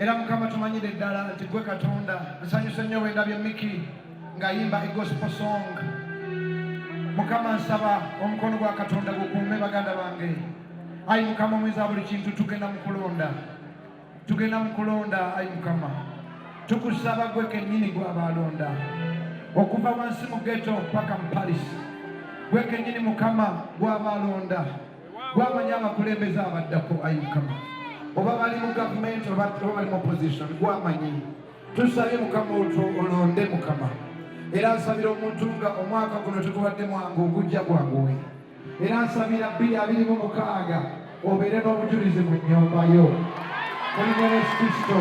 Era Mukama tumanyire ddala nti gwe Katonda. Nsanyuse nnyo bwe ndabye Miki ng'ayimba a gospel song. Mukama nsaba omukono gwa Katonda gukuume baganda bange. Ayi Mukama omweza buli kintu tugenda mu kulonda. Tugenda mu kulonda ayi Mukama. Tukusaba gwe kennyini gw'abalonda. Okuva wansi mu ghetto paka mu Paris. Gwe kennyini Mukama gw'abalonda. Gw'amanyi abakulembeze abaddako ayi Mukama. Oba bali mu gavumenti oba bali mu opposition gw'amanyi. Tusabye Mukama olonde Mukama. Era nsabira omuntu nga omwaka guno tegubadde mwangu ogujja gwanguwe. Era nsabira 2026 obeere n'obujulizi mu nnyumba yo. Mulimu Yesu Kristo.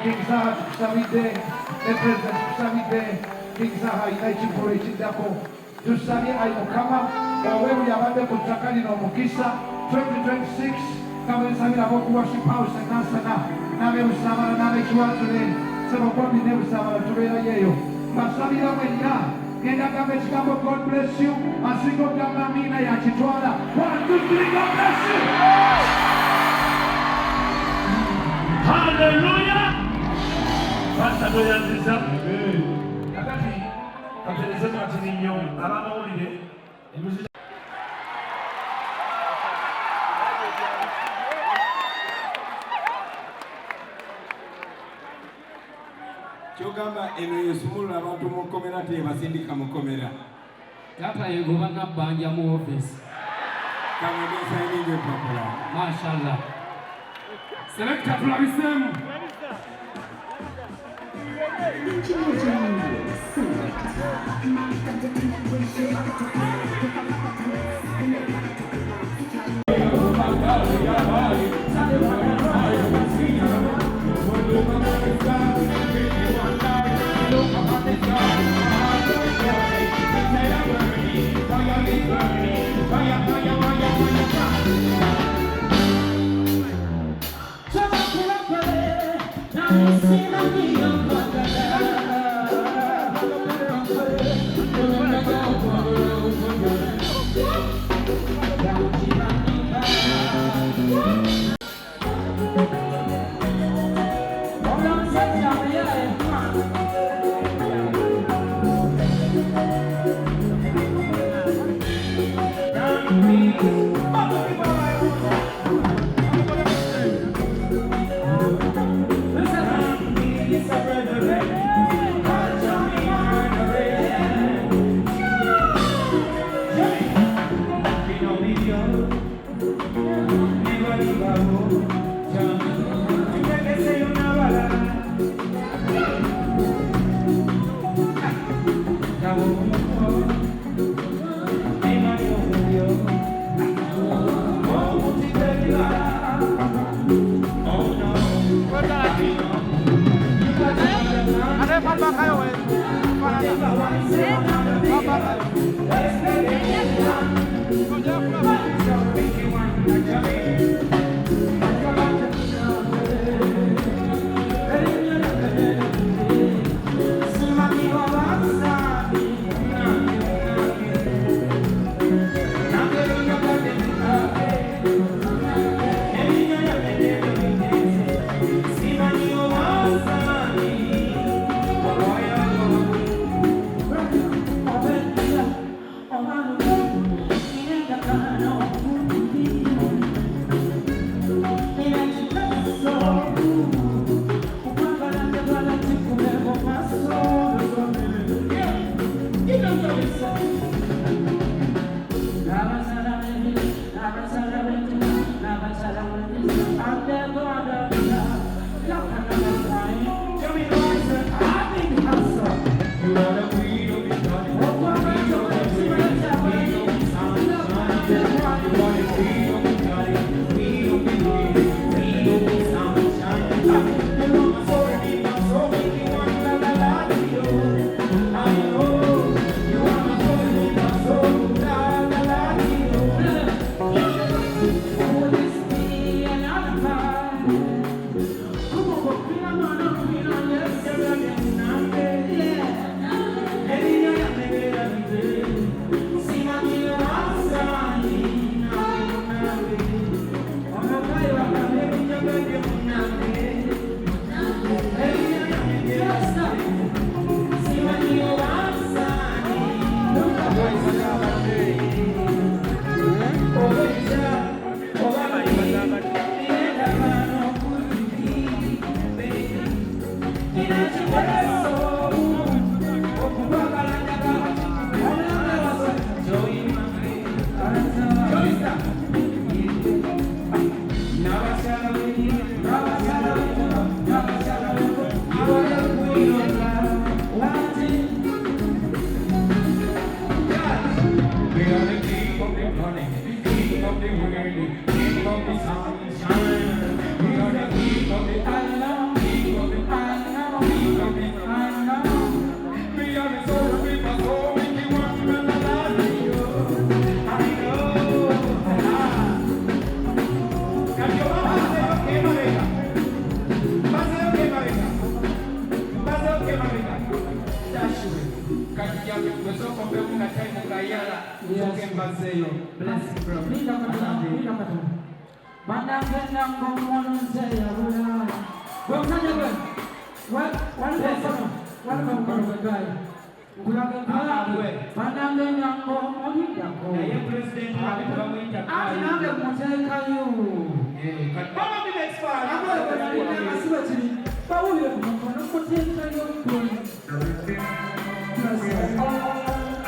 King Zaha tukusabidde, ne President tukusabidde, King Zaha alina ekivulo ekiddako. Tusabye ayi Mukama owe buli abadde ku ttaka lino omukisa 2026 kabensabira ab'okuworship house e Nansana n'abeebusaabala n'abekiwatule Ssebakwambi n'ebusaabala tubeerayo eyo. Basabira mwenna genda gamba ekigambo God bless you. Asinga okugamba amiina yakitwala. 1, 2, 3, God bless you. Hallelujah. Pastor Doyanziza. Kakati katereze katini nnyo abamawulire emizira. Kyogamba eno yesumulula abantu mu kkomera tebasindika mu kkomera. Tata yegoba nabbanja mu office. Kamagesa eninga empapula. Mashallah. Selekta tulabiseemu.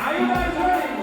Are you guys ready?